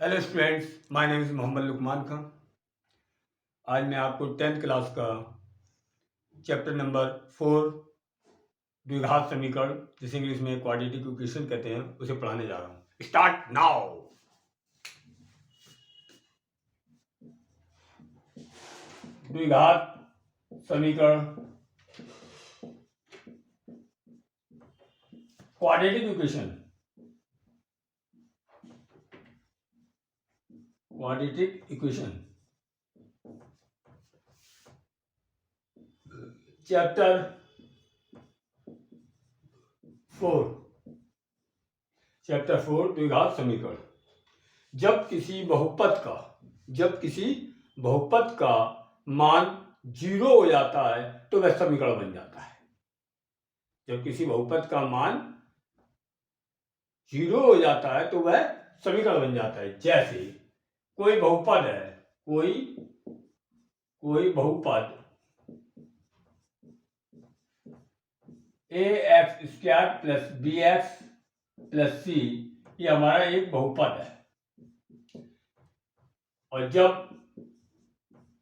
Hello students, my name is Mohammad Luqman Khan. आज मैं आपको 10th क्लास का चैप्टर नंबर 4 द्विघात समीकरण, जिसे इंग्लिश में क्वाड्रेटिक इक्वेशन कहते हैं, उसे पढ़ाने जा रहा हूँ। Start now. द्विघात समीकरण, क्वाड्रेटिक इक्वेशन, चैप्टर 4 द्विघात समीकरण। जब किसी बहुपद का मान 0 हो जाता है तो वह समीकरण बन जाता है। जब किसी बहुपद का मान 0 हो जाता है तो वह समीकरण बन जाता है। जैसे कोई बहुपद है, कोई बहुपद ax² plus bx plus c, ये हमारा एक बहुपद है। और जब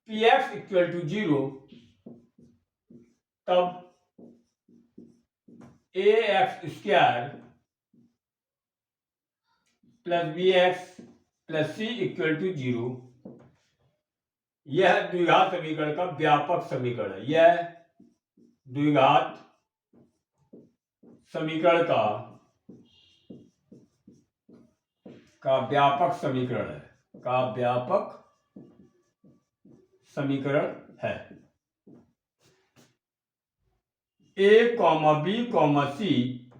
px इक्वल टू 0 तब ax² plus bx plus c equal to 0। यह द्विघात समीकरण का व्यापक समीकरण है। यह द्विघात समीकरण का व्यापक समीकरण है। a, b, c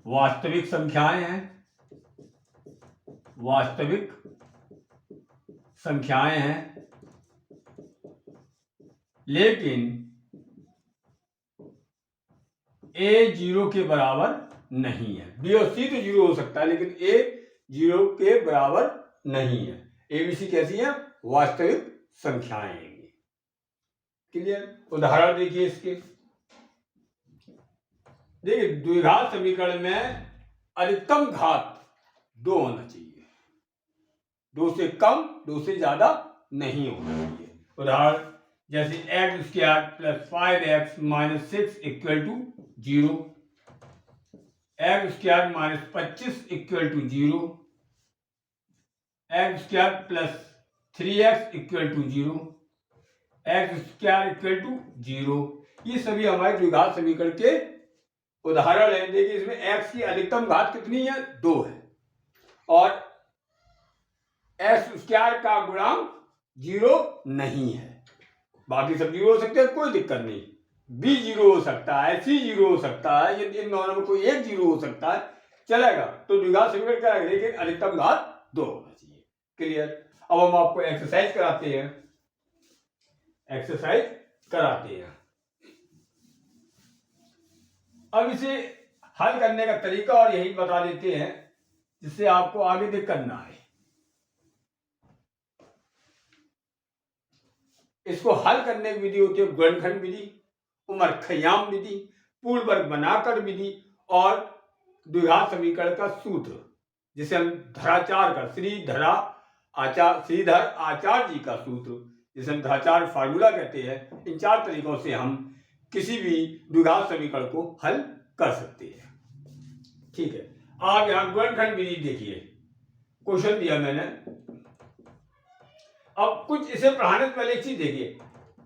वास्तविक संख्याएं हैं, लेकिन a 0 के बराबर नहीं है। b और c तो 0 हो सकता है, लेकिन a 0 के बराबर नहीं है। a, b, c कैसी है? वास्तविक संख्याएं हैं। क्लियर? उदाहरण देखिए इसके। देखिए, द्विघात समीकरण में अधिकतम घात 2 होना चाहिए। 2 से कम, 2 से ज्यादा नहीं होना चाहिए। उदाहरण जैसे x² plus 5x minus 6 equal to 0, x² minus 25 equal to 0, x² plus 3x equal to 0, x² equal to 0। ये सभी हमारे द्विघात समीकरण के उदाहरण है। देखिए, इसमें x की अधिकतम घात कितनी है? 2 है, और x² का गुणांक 0 नहीं है। बाकी सब 0 हो सकते हैं, कोई दिक्कत नहीं। b 0 हो सकता है, c 0 हो सकता है, यदि इन दोनों में कोई एक 0 हो सकता है, चलेगा। तो द्विघात समीकरण क्या है? लेकिन अधिकतम घात 2 होना चाहिए। क्लियर? अब हम आपको एक्सरसाइज कराते हैं। अब इसे हल करने का तरीका और यही बता देते हैं, जिससे आपको आगे दिक्कत ना आए। इसको हल करने की विधि होती है गुणनखंड विधि, उमर-खय्याम विधि, पूर्ण वर्ग बनाकर विधि और द्विघात समीकरण का सूत्र, जिसे हम धराचार का श्रीधर आचार्य जी का सूत्र, जिसे हम धराचार फार्मूला कहते हैं। इन 4 तरीकों से हम किसी भी द्विघात समीकरण को हल कर सकते हैं। ठीक है, आप यहां गुणनखंड विधि देखिए। क्वेश्चन दिया मैंने। अब कुछ इसे पढ़ाने से पहले एक चीज देखिए,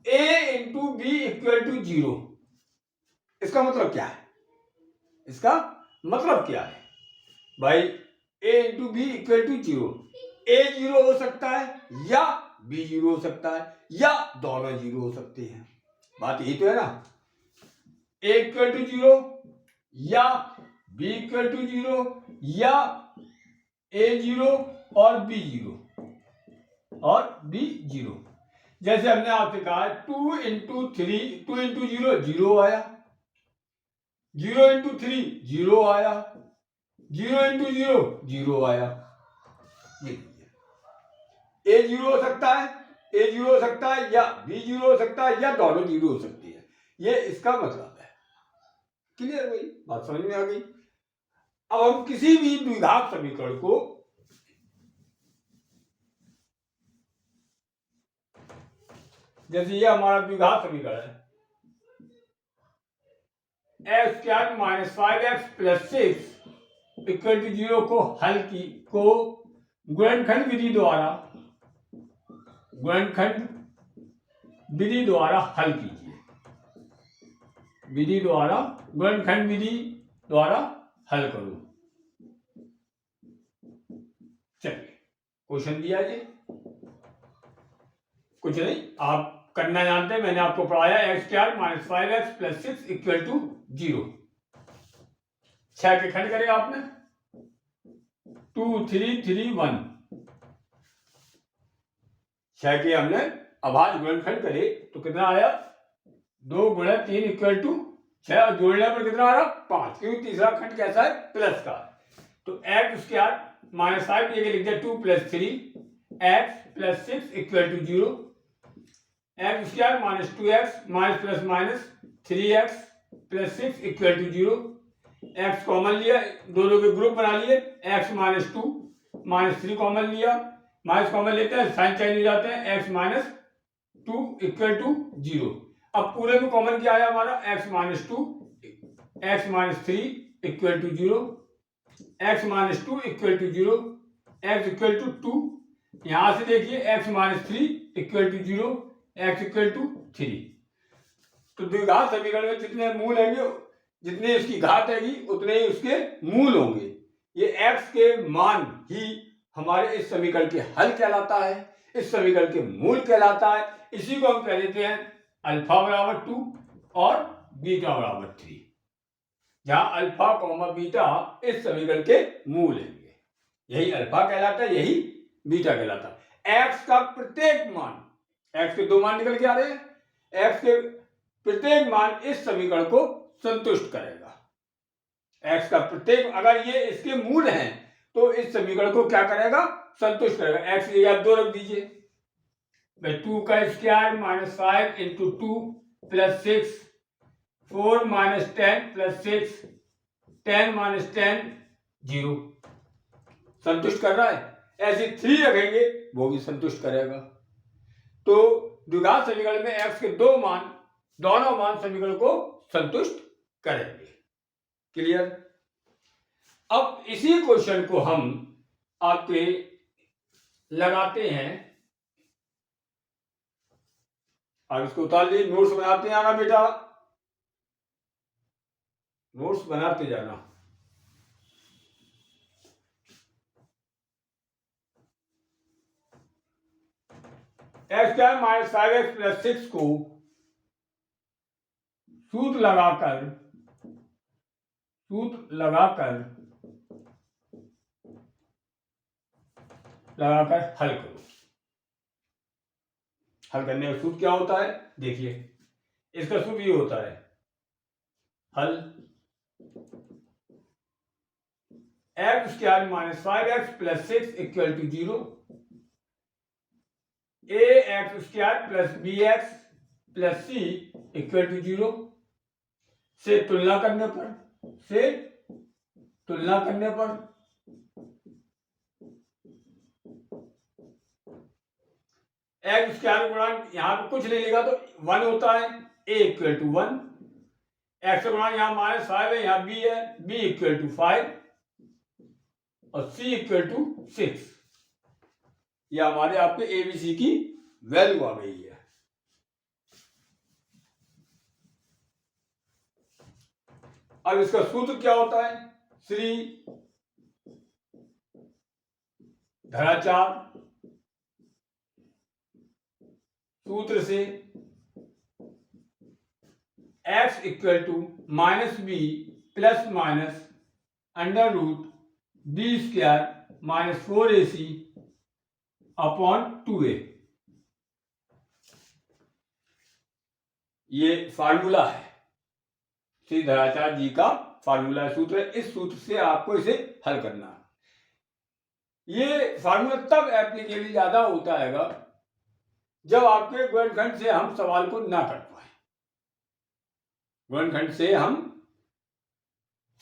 a into b equal to 0। इसका मतलब क्या है? भाई, a into b equal to 0, a 0 हो सकता है या b 0 हो सकता है या दोनों 0 हो सकते हैं। बात यही तो है ना। a इक्वल टू 0 या b इक्वल टू 0 या a 0 और b 0। जैसे हमने आपसे कहा 2 इंटू 0 0 आया, 0 इंटू 3 0 आया, 0 इंटू 0 0 आया। ये a 0 हो सकता है या b 0 हो सकता है या दोनों 0 हो सकती है। ये इसका मतलब है। क्लियर? भाई, बात समझ में आ गई। अब हम किसी भी द्विघात समीकरण को जैसे ये हमारा द्विघात समीकरण है, x² minus 5x plus 6 equal to 0 को गुणनखंड विधि द्वारा हल कीजिए। गुणनखंड विधि द्वारा हल करो। चलिए क्वेश्चन दिया जी, कुछ नहीं आप करना जानते हैं, मैंने आपको पढ़ाया x² minus 5x plus 6 equal to 0। 6 के खंड करेगा आपने 2 3 3 1। 6 के हमने अभाज्य गुणनखंड करे तो कितना आया 2 गुणा 3 इक्वल टू 6 और जोड़ने पर कितना आ रहा 5, क्योंकि तीसरा खंड कैसा है प्लस का। तो x² माइनस 5 ये लिख दिया 2 plus 3 x plus 6 equal to 0। x² minus 2x minus plus minus 3x plus 6 equal to 0। x common लिया, दोनों के ग्रुप बना लिए, x माइनस 2 माइनस 3 कॉमन लिया, माइनस कॉमन लेते हैं साइन चेंज हो जाते हैं, x माइनस 2 इक्वल टू 0। अब पूरे में कॉमन क्या आया हमारा x minus 2 x minus 3 equal to 0, x minus 2 equal to 0, x equal to 2। यहां से देखिए x minus 3 equal to 0, x equal to 3। तो द्विघात समीकरण में जितने मूल होंगे, जितनी इसकी घात हैगी उतने ही उसके मूल होंगे। ये x के मान ही हमारे इस समीकरण के हल कहलाता है, इस समीकरण के मूल कहलाता है। इसी को हम कह देते हैं अल्फा बराबर 2 और बीटा बराबर 3, जहां अल्फा कॉमा बीटा इस समीकरण के मूल हैंगे। यही अल्फा कहलाता है, यही बीटा कहलाता है। x का प्रत्येक मान, x के 2 मान निकल के आ रहे हैं, x के प्रत्येक मान इस समीकरण को संतुष्ट करेगा। x का प्रत्येक, अगर ये इसके मूल हैं तो इस समीकरण को क्या करेगा संतुष्ट करेगा। x की जगह 2 रख दीजिए, 2 का square minus 5 into 2 plus 6 4 minus 10 plus 6 10 minus 10 0 संतुष्ट कर रहा है। ऐसे 3 रखेंगे वो भी संतुष्ट करेगा। तो द्विघात समीकरण में x के दोनों मान समीकरण को संतुष्ट करेंगे। क्लियर। अब इसी क्वेश्चन को हम आपके लगाते हैं, अब इसको उतार लीजिए, नोट्स बनाते जाना बेटा, नोट्स बनाते जाना। x² माइनस 5x प्लस 6 को सूत्र लगाकर हल करो। हल करने का सूत्र क्या होता है देखिए, इसका सूत्र ये होता है हल x² minus 5x plus 6 equal to 0, ax² plus bx plus c equal to 0 से तुलना करने पर x² गुणांक यहां पे कुछ नहीं लिखा तो 1 होता है, a इक्वल टू 1, x गुणांक यहां माइनस 5 है, यहां b है, b इक्वल टू 5 और c इक्वल टू 6। यह हमारे आपके एबीसी की वैल्यू आ गई है। अब इसका सूत्र क्या होता है, श्री धराचार सूत्र से x equal to minus b plus minus under root b square minus 4ac upon 2a, ये फार्मूला है, श्री धराचार्य जी का फार्मूला सूत्र है। इस सूत्र से आपको इसे हल करना है। ये फार्मूला तब एप्लीकेबल ज्यादा होता है जब आपके गुणनखंड से हम सवाल को ना कर पाए। गुणनखंड से हम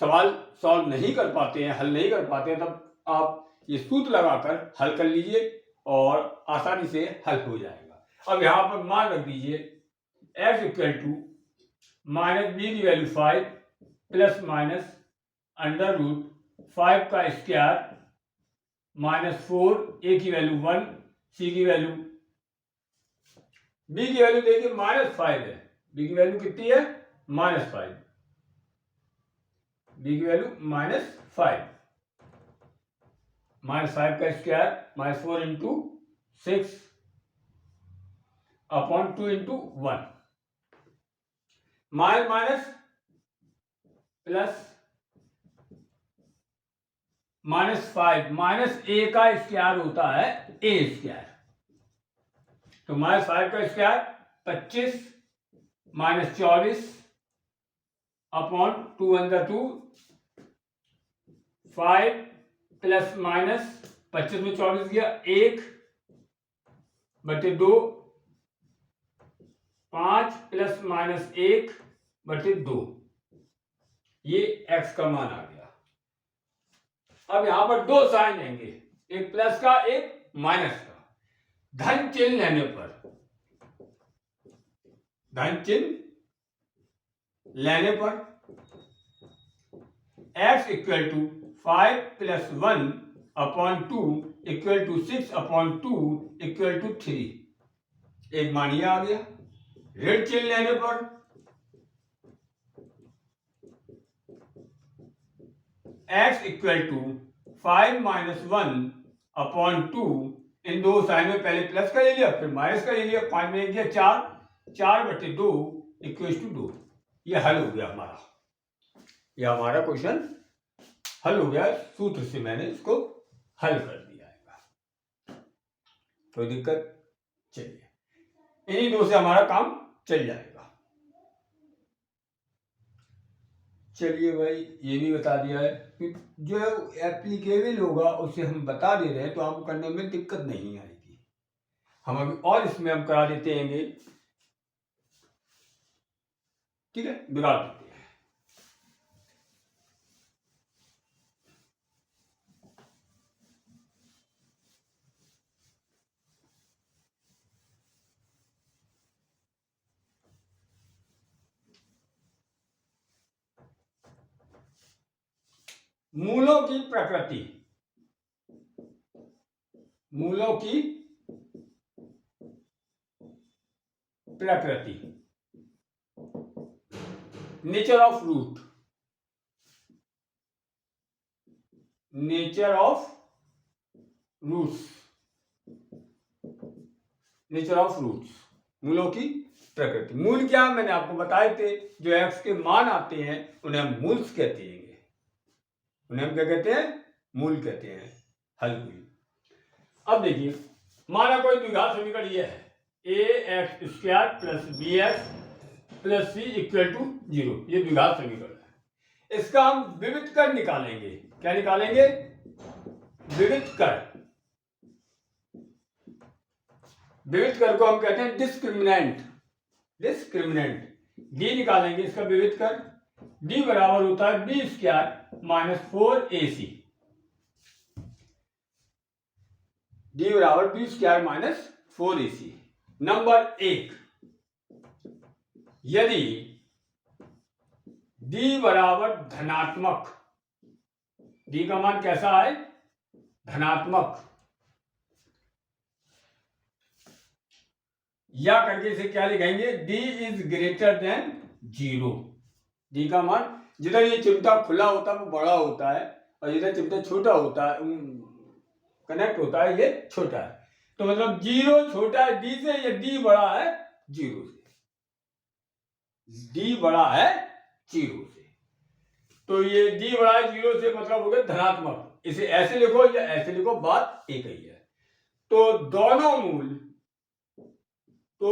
सवाल सॉल्व नहीं कर पाते हैं, हल नहीं कर पाते हैं, तब आप ये सूत्र लगाकर हल कर लीजिए और आसानी से हल हो जाएगा। अब यहाँ पर मान रख दीजिए x equal to minus B की value 5 plus minus under root 5 का स्क्वायर माइनस 4, ए की वैल्यू 1, सी की वैल्यू, बी की वैल्यू देखिए -5 है, बी की वैल्यू कितनी है -5, बी की वैल्यू -5, -5 का square -4 into 6 upon 2 into 1, minus plus -5 minus A का स्क्वायर होता है ए स्क्वायर, तो -5 का स्क्वायर 25 -24 अपॉन 2 अंदर 2, 5 प्लस माइनस 25 में 24 गया 1 बटे 2, 5 प्लस माइनस 1 बटे 2, ये x का मान आ गया। अब यहां पर दो साइन लेंगे, एक प्लस का एक माइनस का, धन चिन्ह लेने पर, धन चिन्ह लेने पर x equal to 5 plus 1 upon 2 equal to 6 upon 2 equal to 3, एक मान ये आ गया। ऋण चिन्ह लेने पर x equal to 5 minus 1 upon 2, इन दो साइन में पहले प्लस का ले लिया फिर माइनस का ले लिया, 5 में 1 गया 4, 4 बटे 2 इक्वल टू 2, ये हल हो गया हमारा, ये हमारा क्वेश्चन हल हो गया, सूत्र से मैंने इसको हल कर दिया है, कोई दिक्कत, चलिए इन्हीं दो से हमारा काम चल जाएगा। चलिए भाई ये भी बता दिया है कि जो एप्लीकेबल होगा उसे हम बता दे रहे हैं तो आपको करने में दिक्कत नहीं आएगी, हम अभी और इसमें हम करा देते हैं, ठीक है, बिगाड़ देते हैं। मूलों की प्रकृति, मूलों की प्रकृति, nature of root, nature of roots, nature of roots, मूलों की प्रकृति। मूल क्या मैंने आपको बताए थे, जो एक्स के मान आते हैं उन्हें हम मूल्स कहते हैं, उन्हें हम क्या कहते हैं, मूल कहते हैं, हल हुई। अब देखिए माना कोई द्विघात समीकरण ये है, ax square plus bx plus c equal to 0, ये द्विघात समीकरण है, इसका हम विविध कर निकालेंगे, क्या निकालेंगे, विविध कर, विविध कर को हम कहते हैं डिस्क्रिमिनेंट, डिस्क्रिमिनेंट, d निकालेंगे इसका विविध कर, d बराबर होता है b square minus 4ac, d बराबर b square minus 4ac। Number 1, यदि d बराबर धनात्मक, d का मान कैसा है, धनात्मक, या करके इसे क्या लिखेंगे, d is greater than 0, d का मान, जिधर ये चिमटा खुला होता है वो बड़ा होता है और जिधर चिमटा छोटा होता है कनेक्ट होता है ये छोटा है, तो मतलब 0 छोटा है d से, या d बड़ा है 0 से, d बड़ा है 0 से, तो ये d बड़ा है 0 से मतलब हो गया धनात्मक, इसे ऐसे लिखो या ऐसे लिखो बात एक ही है। तो दोनों मूल, तो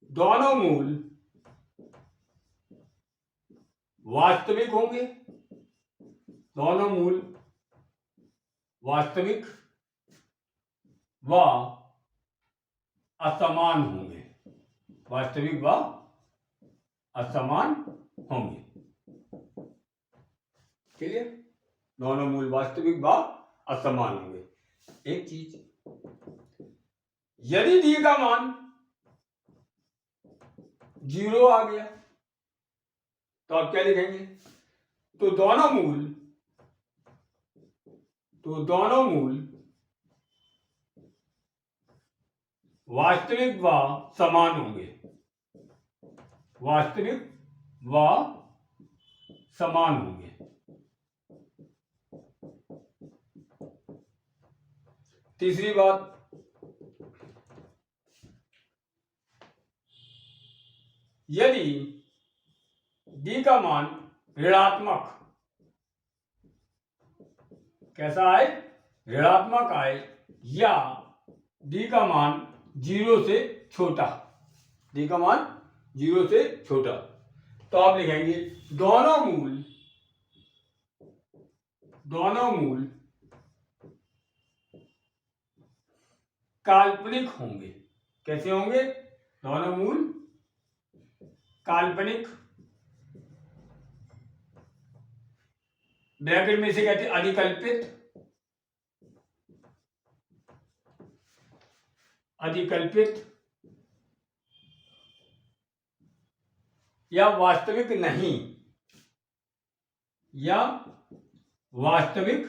दोनों मूल वास्तविक होंगे, दोनों मूल वास्तविक व असमान होंगे, वास्तविक व असमान होंगे, क्लियर, दोनों मूल वास्तविक व असमान होंगे। एक चीज यदि डी का मान 0 आ गया तो आप क्या लिखेंगे? तो दोनों मूल वास्तविक व समान होंगे। वास्तविक व समान होंगे। तीसरी बात, यदि डी का मान ऋणात्मक, कैसा आए? ऋणात्मक आए, या डी का मान 0 से छोटा, डी का मान 0 से छोटा, तो आप लिखेंगे दोनों मूल काल्पनिक होंगे। कैसे होंगे? दोनों मूल काल्पनिक, ब्रैकेट में से कहते हैं अधिकल्पित या वास्तविक नहीं, या वास्तविक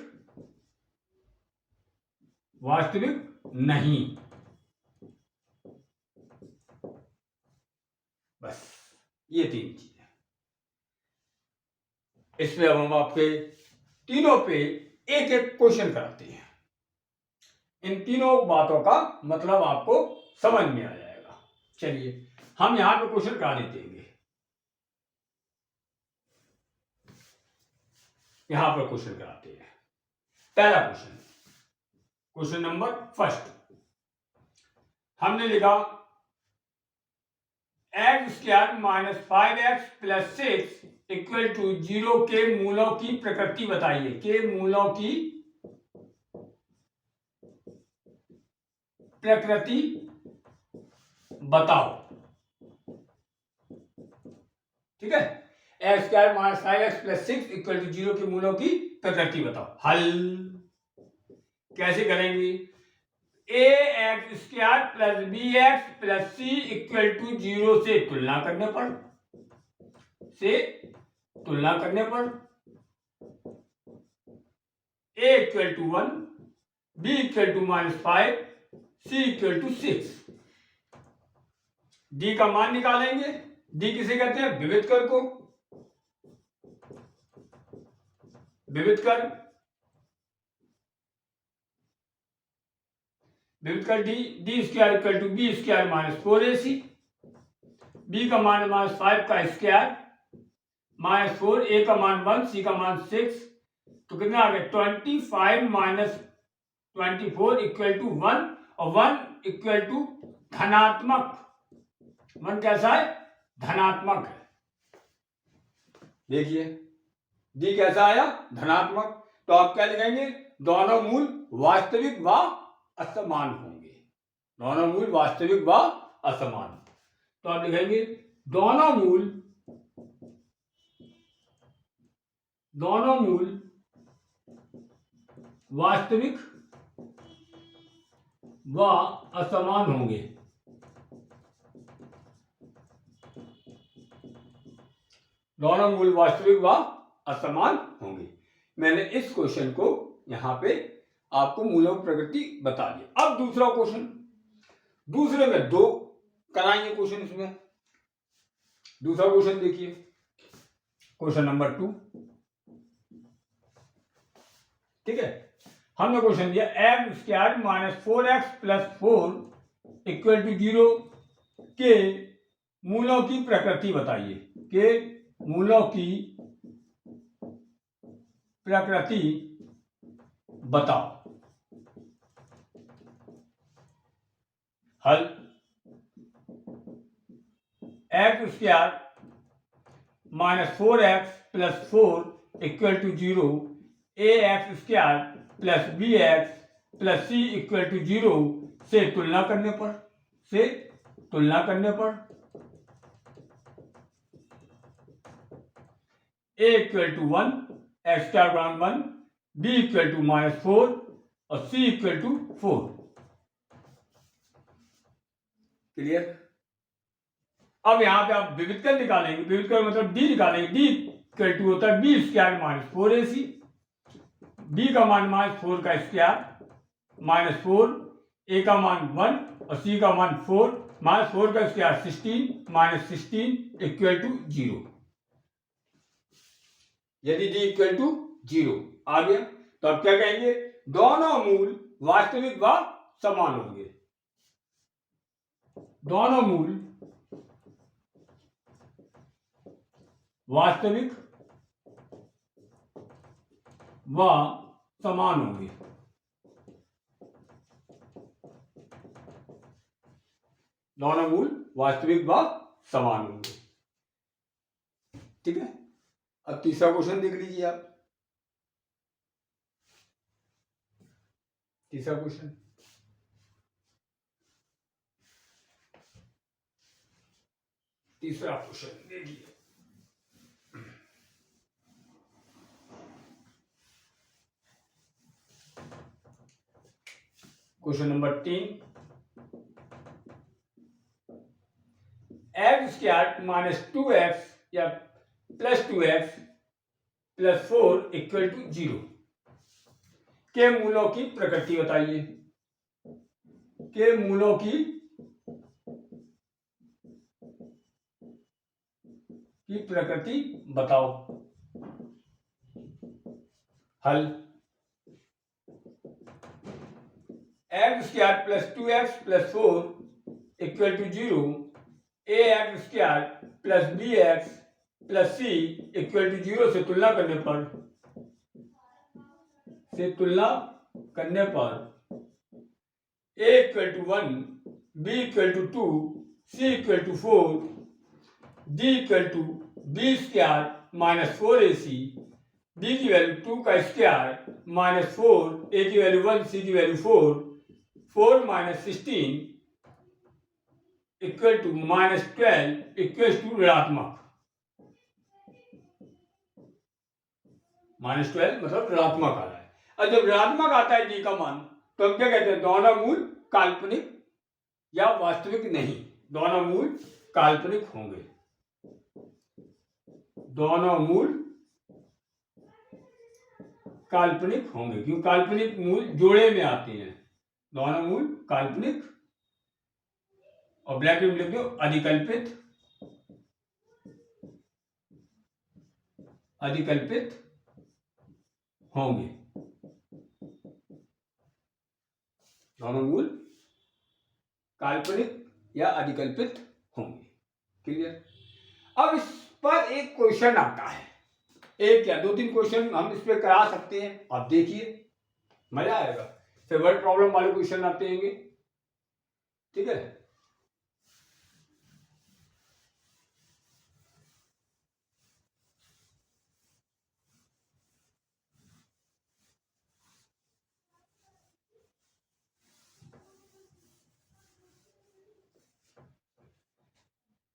नहीं। बस ये 3 चीजें। इसमें अब हम आपके तीनों पे एक एक क्वेश्चन कराते हैं। इन तीनों बातों का मतलब आपको समझ में आ जाएगा। चलिए हम यहां पे क्वेश्चन करा देते हैं। यहां पर क्वेश्चन कराते हैं। पहला क्वेश्चन नंबर फर्स्ट, हमने लिखा x² - 5x + 6 = 0 के मूलों की प्रकृति बताइए। के मूलों की प्रकृति बताओ। ठीक है, x² - 5x + 6 = 0 के मूलों की प्रकृति बताओ। हल कैसे करेंगे? ax² + bx + c = 0 से तुलना करने पर, a = 1, b = -5, c = 6। d का मान निकालेंगे। d किसे कहते हैं? विविध कर को। विविध कर d² = b² - 4ac, b का मान -5 का स्क्वायर -4, a का मान 1, c का मान 6, तो कितना आ गया? 25 - 24 = 1, और 1 = धनात्मक। 1 कैसा है? धनात्मक है। देखिए d कैसा आया? धनात्मक। तो आप क्या लिखेंगे? दोनों मूल वास्तविक व असमान होंगे। दोनों मूल वास्तविक व असमान। तो आप लिखेंगे दोनों मूल वास्तविक व असमान होंगे। दोनों मूल वास्तविक व असमान होंगे। मैंने इस क्वेश्चन को यहां पे आपको मूलों की प्रकृति बता दी। अब दूसरा क्वेश्चन, दूसरे में 2 कराएंगे क्वेश्चन। इसमें दूसरा क्वेश्चन देखिए, क्वेश्चन नंबर 2। ठीक है, हमने क्वेश्चन दिया x² - 4x + 4 = 0 के मूलों की प्रकृति बताइए। के मूलों की प्रकृति बताओ। हल x² - 4x + 4 = 0, ax² + bx + c = 0 से तुलना करने पर, a = 1, x² 1, b = -4 और c = 4। क्लियर। अब यहाँ पे आप विविधकल निकालेंगे, विविधकल मतलब डी निकालेंगे, डी इक्वल टू होता है B square minus 4ac, B का मान -4 का स्क्वायर -4, ए का मान 1 और सी का मान 4, -4 का स्क्वायर 16 -16 इक्वल टू 0। यदि डी इक्वल टू 0 आ गया तो अब क्या कहेंगे, दोनों मूल वास्तविक व समान होंगे। दोनों मूल वास्तविक व समान होंगे। दोनों मूल वास्तविक व समान होंगे। ठीक है। अब तीसरा क्वेश्चन देख लीजिए आप। तीसरा क्वेश्चन, तीसरा क्वेश्चन देखिए। Question number 3, x square minus 2x या plus 2x plus 4 equal to 0 के मूलों की प्रकृति बताइए। के मूलों की प्रकृति बताओ। हल, X square plus 2x plus 4 equal to 0, A x square plus B x plus C equal to 0 से तुलना करने पर A equal to 1, B equal to 2, C equal to 4, D equal to B square minus 4ac, B की value 2 का square minus 4, ए की value 1, C की value 4, 4 minus 16 equal to -12 equal to ऋणात्मक। -12 मतलब ऋणात्मक आ रहा है। और जब ऋणात्मक आता है डी का मान तो हम क्या कहते हैं, दोनों मूल काल्पनिक या वास्तविक नहीं, दोनों मूल काल्पनिक होंगे। दोनों मूल काल्पनिक होंगे, क्योंकि काल्पनिक मूल जोड़े में आते हैं। दोनों मूल काल्पनिक, और ब्रैकेट में लिख दो अधिकल्पित, अधिकल्पित होंगे। दोनों मूल काल्पनिक या अधिकल्पित होंगे। क्लियर। अब इस पर एक क्वेश्चन आता है, एक या 2-3 क्वेश्चन हम इस पे करा सकते हैं। आप देखिए मजा आएगा। फिर वर्ड प्रॉब्लम वाले क्वेश्चन आते होंगे। ठीक है।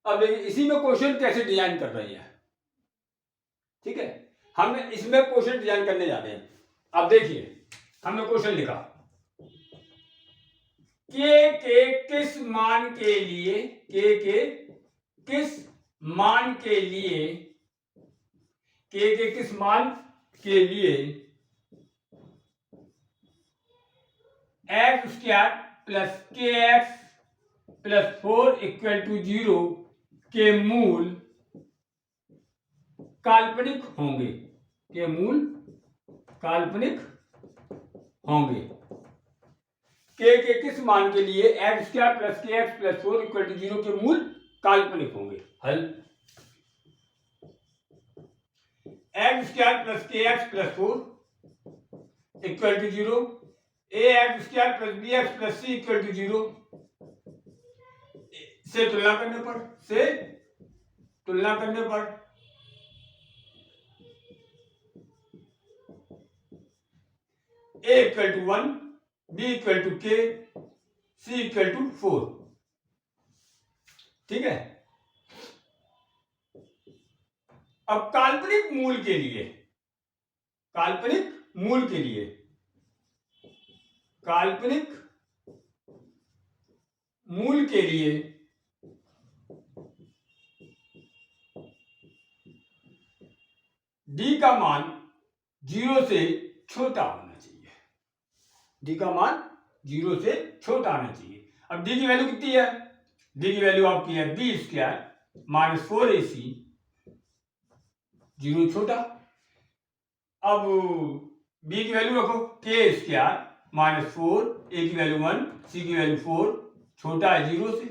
अब देखिए इसी में क्वेश्चन कैसे डिजाइन कर रही है। ठीक है, हम इसमें क्वेश्चन डिजाइन करने जा रहे हैं। अब देखिए हमने क्वेश्चन लिखा, के किस मान के लिए, के किस मान के लिए, के किस मान के लिए एक्स स्क्वायर प्लस के एक्स प्लस 4 इक्वल टू 0 के मूल काल्पनिक होंगे, के मूल काल्पनिक होंगे। के किस मान के लिए एक्स स्क्वायर प्लस के एक्स प्लस 4 इक्वल टू 0 के मूल काल्पनिक होंगे। हल, एक्स स्क्वायर प्लस के x plus 4 equal to 0, A x square plus B x plus C equal to 0 से तुलना करने पर, से तुलना करने पर A equal to 1, B equal to K, C equal to 4। ठीक है। अब काल्पनिक मूल के लिए, काल्पनिक मूल के लिए, काल्पनिक मूल के लिए डी का मान 0 से छोटा होना चाहिए, डी का मान 0 से छोटा आना चाहिए। अब डी की वैल्यू कितनी है, डी की वैल्यू आपकी है बी स्क्वायर माइनस 4ac, 0 छोटा। अब बी की वैल्यू रखो के स्क्वायर माइनस 4, ए की वैल्यू 1, सी की वैल्यू 4, छोटा है 0 से।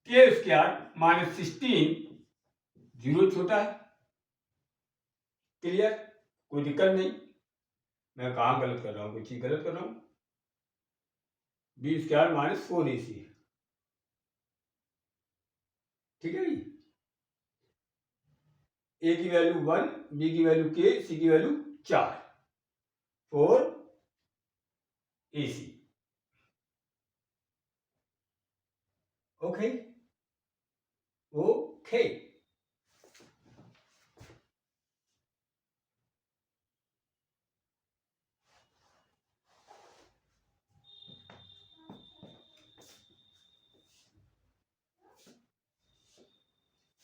के स्क्वायर माइनस 16, 0 छोटा है। क्लियर, कोई दिक्कत नहीं। मैं कहाँ गलत कर रहा हूँ, कोई चीज गलत कर रहा हूँ। बी स्क्वायर माइनस 4ac, ठीक है जी। ए की वैल्यू 1, बी की वैल्यू के, सी की वैल्यू 4, 4ac। Okay okay.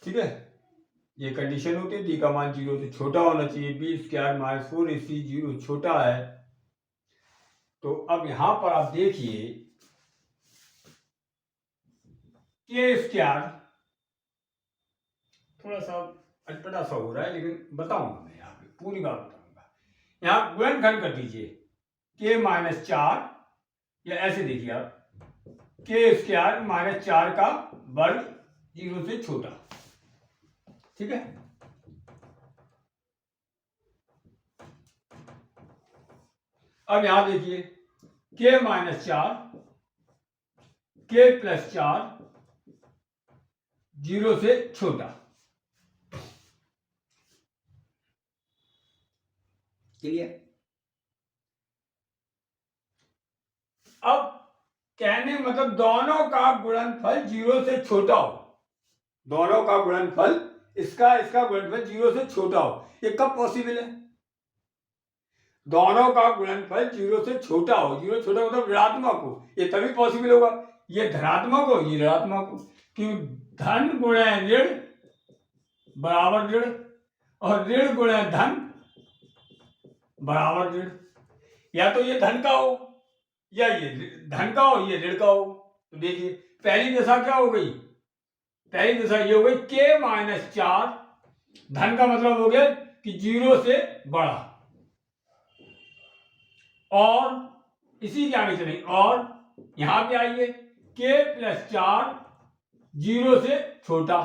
ठीक है, ये कंडीशन होती है, डी का मान 0 से छोटा होना चाहिए, बी स्क्वायर माइनस 4ac 0 छोटा है। तो अब यहां पर आप देखिए के स्क्वायर थोड़ा सा अटपटा सा हो रहा है, लेकिन बताऊंगा मैं यहाँ पे पूरी बात बताऊंगा। यहाँ गुणनखंड कर दीजिए के माइनस 4, या ऐसे देखिए आप के स्क्वायर माइनस 4 का वर्ग 0 से छोटा, ठीक है। अब यहां देखिए के माइनस 4, के प्लस 4, 0 से छोटा। क्लियर। अब कहने मतलब दोनों का गुणनफल 0 से छोटा हो, दोनों का गुणनफल इसका गुणनफल 0 से छोटा हो। ये कब पॉसिबल है, दोनों का गुणनफल 0 से छोटा हो, 0 छोटा मतलब ऋणात्मक हो, ये तभी पॉसिबल होगा। ये धनात्मक हो, ये ऋणात्मक हो, क्यों धन गुणे ऋण बराबर ऋण, और ऋण गुणे धन बराबर ऋण। या तो ये धन का हो या ये धन का हो, ये ऋण का हो। तो देखिए पहली दशा क्या हो गई, पहली दशा ये हो गई के माइनस 4, धन का मतलब हो गया कि 0 से बड़ा, और इसी के आगे चलेंगे, और यहां पे आइए के प्लस 4, 0 से छोटा।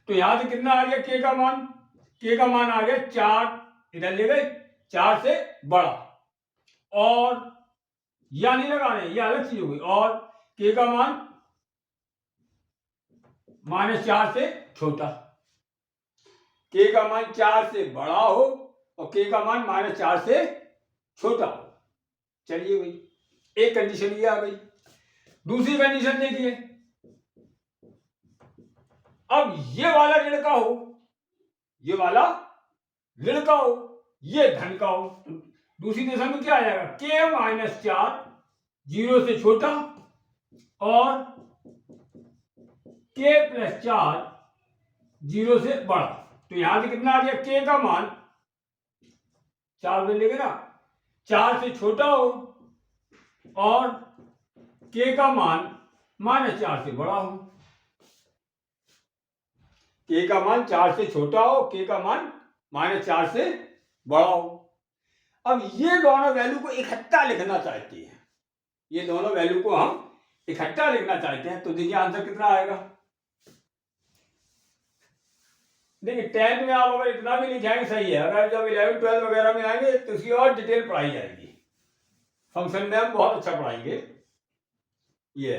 तो यहां से कितना आ गया के का मान, के का मान आ गया 4, इधर ले गए 4 से बड़ा, और या नहीं लगाने, ये अलग चीज हो गई, और के का मान माइनस 4 से छोटा। के का मान 4 से बड़ा हो और के का मान माइनस 4 से छोटा हो। चलिए भाई, एक कंडीशन ये आ गई। दूसरी कंडीशन देखिए, अब ये वाला ऋण का हो, ये वाला ऋण का हो, ये धन का हो, तो दूसरी दिशा में क्या आ जाएगा, के माइनस 4, 0 से छोटा, और के प्लस 4, 0 से बड़ा। तो यहां से कितना आ गया, के का मान 4 में लेंगे ना, 4 से छोटा हो, और के का मान माइनस 4 से बड़ा हो। के का मान 4 से छोटा हो, के का मान माइनस 4 से बड़ा हो। अब ये दोनों वैल्यू को इकट्ठा लिखना चाहते हैं, ये दोनों वैल्यू को हम इकट्ठा लिखना चाहते हैं। तो देखिए आंसर कितना आएगा। देखिए 10th में आप अगर इतना भी लिखाएंगे सही है, अगर जब 11, 12 वगैरह में आएंगे तो उसकी और डिटेल पढ़ाई जाएगी, फंक्शन में हम बहुत अच्छा पढ़ाएंगे। ये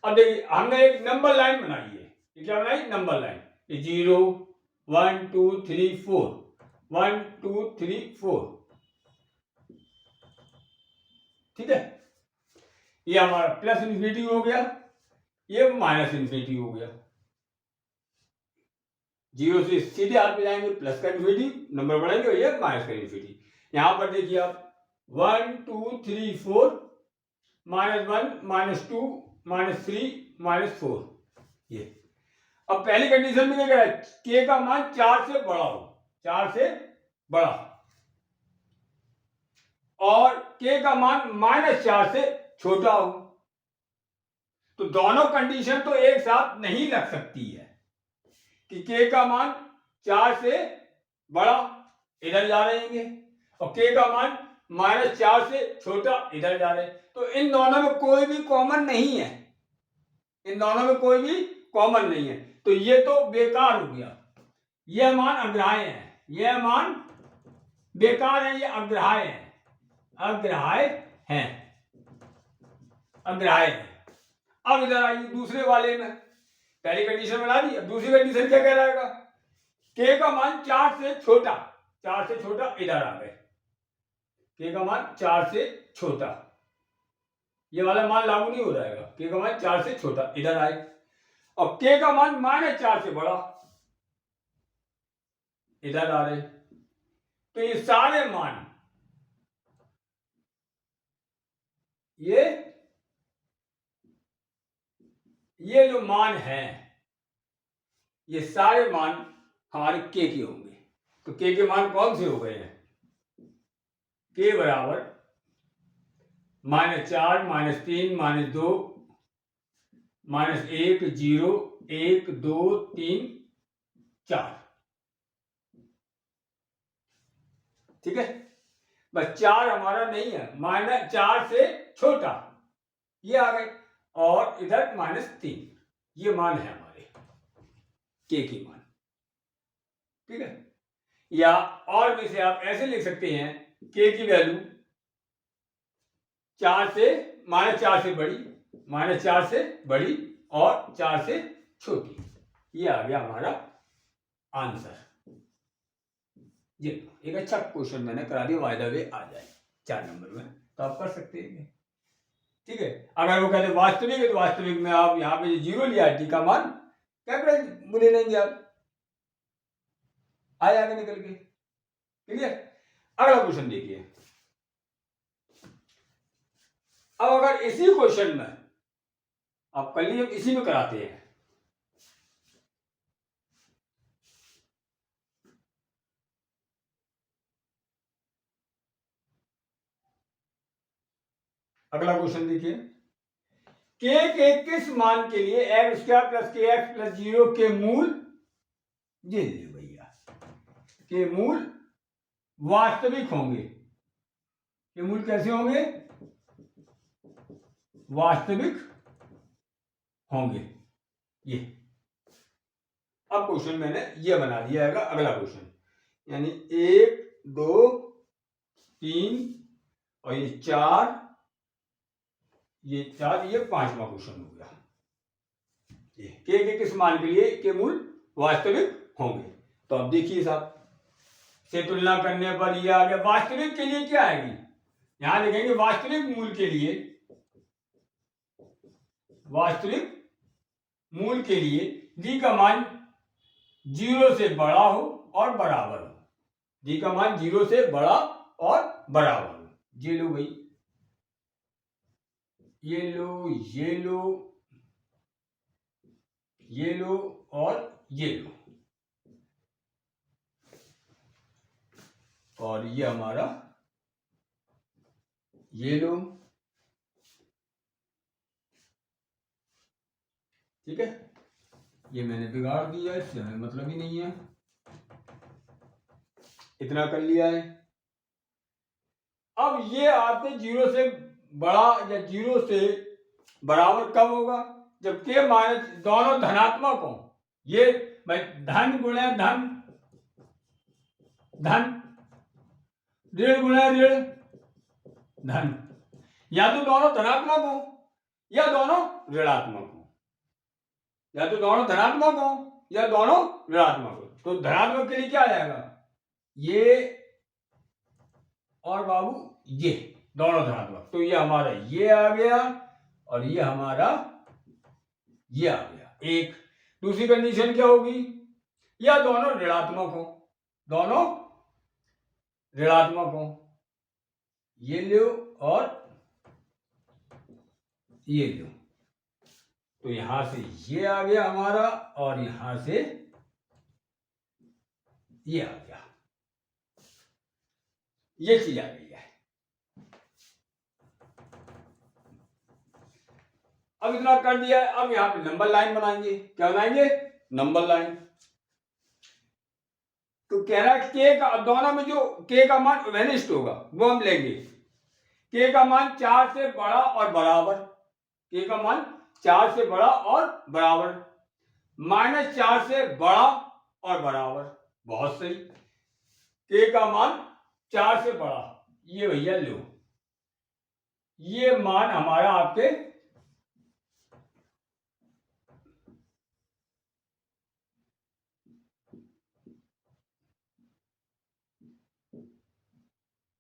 अब देखिए हमने एक नंबर लाइन बनाई है, ये क्या बनाई, नंबर लाइन। 0 1 2 3 4, 1 2 3 4, ठीक है। ये हमारा प्लस इन्फिनिटी हो गया, ये माइनस इन्फिनिटी हो गया। 0 से सीधे हाथ में जाएंगे, प्लस का इन्फिनिटी नंबर बढ़ाएंगे, और ये माइनस का इन्फिनिटी। यहां पर देखिए आप 1 2 3 4, -1 -2 -3 -4। ये अब पहली कंडीशन में क्या है, के का मान 4 से बड़ा हो, 4 से बड़ा, और k का मान -4 से छोटा हो। तो दोनों कंडीशन तो एक साथ नहीं लग सकती है कि k का मान 4 से बड़ा इधर जा रहे हैं और k का मान -4 से छोटा इधर जा रहे हैं, तो इन दोनों में कोई भी कॉमन नहीं है, इन दोनों में कोई भी कॉमन नहीं है, तो ये तो बेकार हो गया, यह मान अग्राह्य है, यह मान बेकार है, ये अग्राह्य है, अग्राह्य है, अग्राह्य है। अब इधर आइए दूसरे वाले में, पहली कंडीशन बना दी, अब दूसरी कंडीशन क्या कह रहेगा, k का मान 4 से छोटा, 4 से छोटा इधर आ गए, k का मान 4 से छोटा, ये वाला मान लागू नहीं हो जाएगा, k का मान 4 से छोटा इधर आए, और k का मान -4 से बड़ा इधर आ रहे, तो ये सारे मान, ये जो मान है, ये सारे मान हमारे k के होंगे। तो k के मान कौन से हो गए हैं, k बराबर -4, -3, -2, -1, 0, 1, 2, 3, 4, ठीक है। बस 4 हमारा नहीं है, -4 से छोटा ये आ गए, और इधर -3, ये मान है हमारे k के मान, ठीक है। या और भी से आप ऐसे लिख सकते हैं, k की वैल्यू 4 से -4 से बड़ी, -4 से बड़ी और 4 से छोटी, ये आ गया हमारा आंसर। ये एक अच्छा क्वेश्चन मैंने करा दिया, वायदा वे आ जाए 4 नंबर में, तो आप कर सकते हैं, ठीक है। अगर वो कहते वास्तविक है, तो वास्तविक में आप यहाँ पे 0 लिया, टी का मान क्या करें बोले लेंगे आप, आ जाएगा निकल के, ठीक है। अगला क्वेश्चन देखिए, अब अगर इसी क्वेश्चन में आप कल ही इसी में कराते हैं, अगला क्वेश्चन देखिए, k के किस मान के लिए x² + kx + 0 के मूल, ये ले भैया, के मूल वास्तविक होंगे, के मूल कैसे होंगे, वास्तविक होंगे, ये। अब क्वेश्चन मैंने ये बना दिया है, अगला क्वेश्चन, यानी 1, 2, 3 और ये 4, ये 5वां क्वेश्चन हो गया। के किस मान के लिए के मूल वास्तविक होंगे, तो अब देखिए साहब, से तुलना करने पर ये आ गया, वास्तविक के लिए क्या आएगी, यहां लिखेंगे वास्तविक मूल के लिए, वास्तविक मूल के लिए d का मान 0 से बड़ा हो और बराबर हो, d का मान 0 से बड़ा और बराबर हो, ये लो भाई, ये लो, ये लो, ये लो और ये लो, और ये हमारा ये लो, ठीक है। ये मैंने बिगाड़ दिया, इससे हमें मतलब ही नहीं है, इतना कर लिया है। अब ये आपके 0 से बड़ा या 0 से बराबर कब होगा, जब के माइनस दोनों धनात्मक हो, ये भाई धन गुणे धन, धन, ऋण गुणे ऋण धन, या तो दोनों धनात्मक हो या दोनों ऋणात्मक हो, या तो दोनों धनात्मक हो या दोनों ऋणात्मक हो। तो धनात्मक के लिए क्या आ जाएगा, ये और बाबू ये दोनों धनात्मक, तो ये हमारा ये आ गया और ये हमारा ये आ गया। एक दूसरी कंडीशन क्या होगी, या दोनों ऋणात्मक हो, दोनों ऋणात्मक हो, ये लो और ये लो, तो यहां से ये आ गया हमारा और यहां से ये आ गया, ये चीज आ गई है। अब इतना कर दिया है, अब यहाँ पे नंबर लाइन बनाएंगे। क्या बनाएंगे? Number line. तो कह रहा है के का दोनों में जो के का मान वेनिस्ट होगा वो हम लेंगे। के का मान 4 से बड़ा और बराबर, के का मान 4 से बड़ा और बराबर, -4 से बड़ा और बराबर। बहुत सही। के का मान 4 से बड़ा, ये भैया लो, ये मान हमारा आपके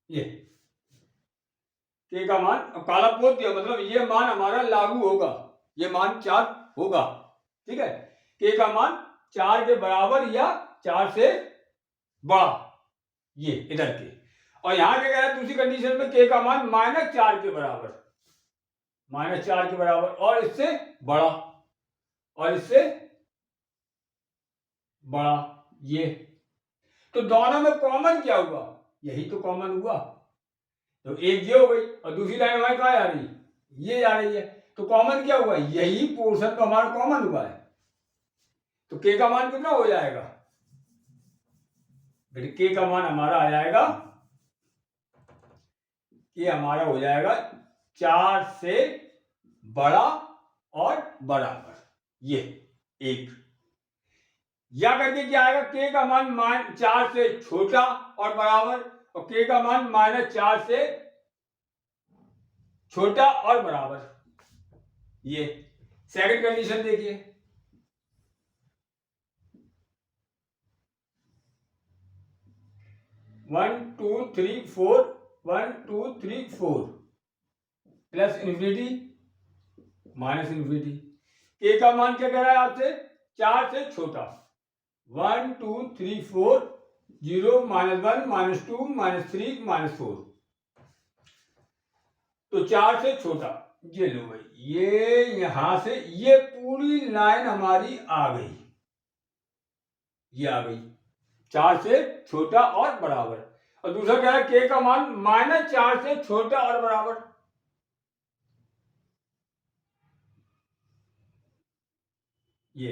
ये के का मान काला पोत दिया, मतलब ये मान हमारा लागू होगा, ये मान 4 होगा। ठीक है, के का मान 4 के बराबर या 4 से बड़ा, ये इधर के। और यहां क्या कह रहा है दूसरी कंडीशन में, के का मान -4 के बराबर, -4 के बराबर और इससे बड़ा, और इससे बड़ा, ये। तो दोनों में कॉमन क्या हुआ? यही तो कॉमन हुआ। तो एक ये हो गई और दूसरी लाइन हमारी कहाँ आ रही? ये आ रही है। तो कॉमन क्या हुआ? यही पोर्शन तो हमारा कॉमन हुआ है। तो के का मान कितना हो जाएगा? फिर के का मान हमारा आ जाएगा, ये हमारा हो जाएगा 4 से बड़ा और बराबर, ये एक। या करके क्या आएगा? के का मान 4 से छोटा और बराबर, और के का मान -4 से छोटा और बराबर, ये। सेकंड कंडीशन देखिए, 1 2 3 4, 1 2 3 4 प्लस इन्फिनिटी माइनस इन्फिनिटी। के का मान क्या कह रहा है आपसे? 4 से छोटा, 1 2 3 4, 0 -1 -2 -3 -4। तो 4 से छोटा, ये लो भाई, ये यहां से ये पूरी लाइन हमारी आ गई, ये आ गई 4 से छोटा और बराबर। और दूसरा क्या है? के का मान -4 से छोटा और बराबर, ये।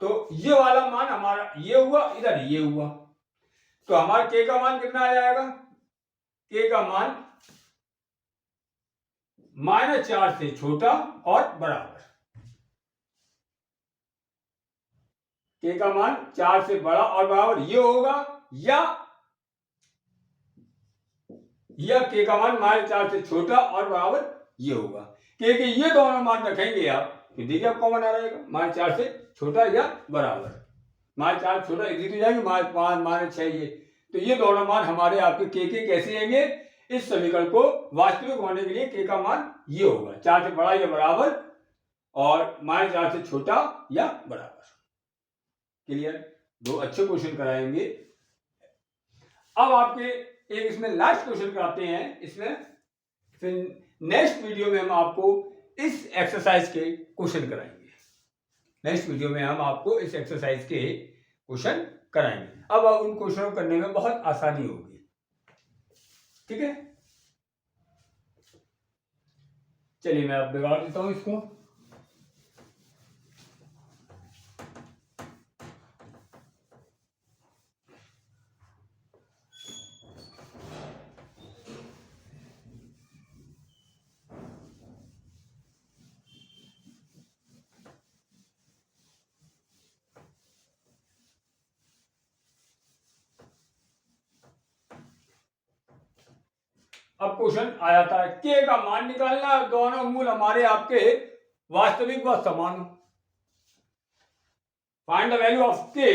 तो ये वाला मान हमारा ये हुआ, इधर ये हुआ। तो हमारा के का मान कितना आ जाएगा? के का मान -4 से छोटा और बराबर, के का मान 4 से बड़ा और बराबर ये होगा, या के का मान -4 से छोटा और बराबर ये होगा। के ये दोनों मान रखेंगे आप, तो देखिए आप कॉमन आ रहेगा, -4 से छोटा या बराबर। -4 छोटा एग्जिट हो जाएंगे, -5 -6 ये। तो ये दोनों मान हमारे आपके के कैसे आएंगे? इस समीकरण को वास्तविक होने के लिए के का मान ये होगा, 4 से बड़ा या बराबर और -4 से छोटा या बराबर। क्लियर? दो अच्छे क्वेश्चन कराएंगे। अब आपके एक इसमें लास्ट क्वेश्चन कराते हैं, इसमें फिर नेक्स्ट वीडियो में हम आपको इस एक्सरसाइज के क्वेश्चन कराएंगे। नेक्स्ट वीडियो में हम आपको इस एक्सरसाइज के क्वेश्चन कराएंगे। अब उन क्वेश्चनों को करने में बहुत आसानी होगी। ठीक है, चलिए मैं अब बिगाड़ देता हूं इसको। अब क्वेश्चन आ जाता है, के का मान निकालना, दोनों मूल हमारे आपके वास्तविक व समान हो। Find the value of k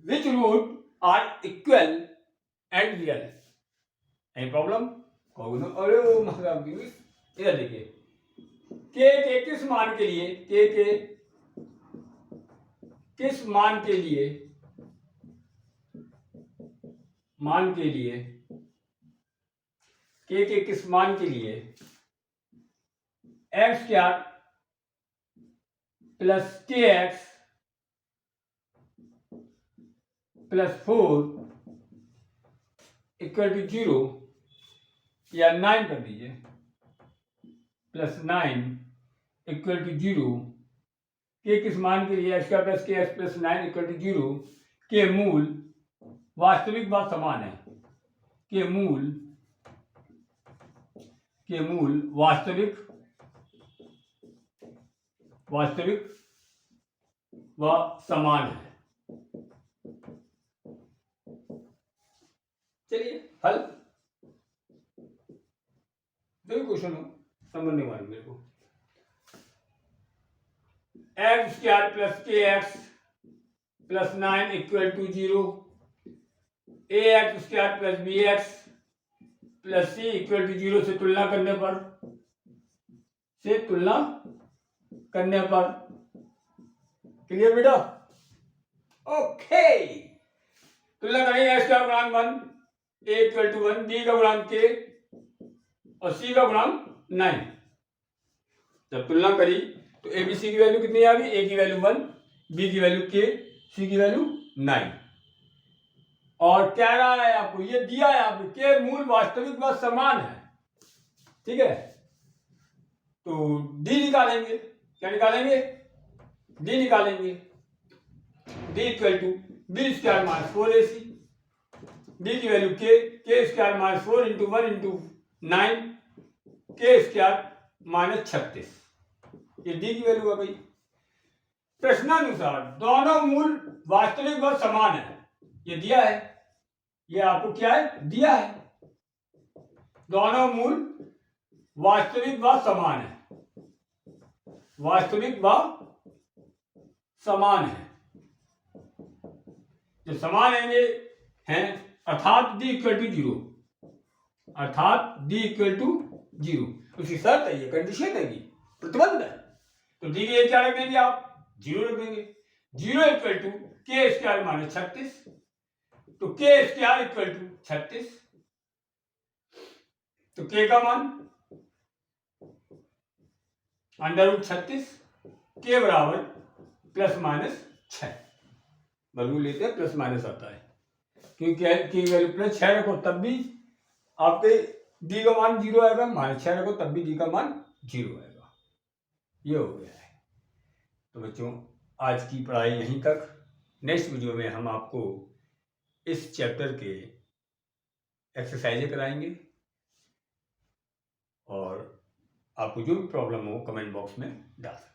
which root are equal and real. Any problem? अरे मतलब इधर देखिए, के किस मान के लिए, के किस मान के लिए, मान के लिए, के किस मान के लिए एक्स क्या प्लस के एक्स प्लस 4 इक्वल टू 0 या 9 कर दीजिए, प्लस 9 इक्वल टू 0 के किस मान के लिए, एक्स का प्लस के एक्स प्लस 9 इक्वल टू 0 के मूल वास्तविक व समान है, के मूल वास्तविक व समान है। चलिए हल, दो क्वेश्चन हो, नंबर नहीं मालूम मेरे को। एक्स स्क्वायर प्लस के x plus 9 equal to 0, A x square plus B x plus C equal to 0 से तुलना करने पर क्लियर बेटा? ओके, तुलना करेंगे। एक्स का गुणांक 1, ए इक्वल टू 1, बी का गुणांक के और सी का गुणांक 9। जब तुलना करी तो ए बी सी की वैल्यू कितनी आ गई? ए की वैल्यू 1, बी की वैल्यू के, सी की वैल्यू 9। और कह रहा है आपको, ये दिया है आपको, के मूल वास्तविक व समान है। ठीक है, तो डी निकालेंगे। क्या निकालेंगे? डी निकालेंगे। D equal to B square minus 4ac, d की value k square minus 4 into 1 into 9, k square minus 36। ये डी की वैल्यू आ गई। प्रश्नानुसार दोनों मूल वास्तविक व समान है, ये दिया है, ये आपको क्या है? दिया है। दोनों मूल वास्तविक व समान है, वास्तविक व समान है। जो समान हैं अर्थात डी इक्वल टू 0, अर्थात डी इक्वल टू 0। उसकी शर्त है, ये कंडीशन है, प्रतिबंध है। तो डी के क्या रख देंगे आप? 0 रख देंगे। 0 इक्वल टू के स्क्वायर माइनस 36, तो के स्क्वायर इक्वल टू 36, तो के का मान √36, के बराबर प्लस माइनस 6, वर्गमूल लेते हैं प्लस माइनस आता है, क्योंकि की वैल्यू प्लस 6 रखो तब भी आपके डी का मान 0 आएगा, माइनस 6 रखो तब भी डी का मान 0 आएगा। ये हो गया है। तो बच्चों, आज की पढ़ाई यहीं तक। नेक्स्ट वीडियो में हम आपको इस चैप्टर के एक्सरसाइजें कराएंगे, और आपको जो भी प्रॉब्लम हो कमेंट बॉक्स में डाल सकते हैं।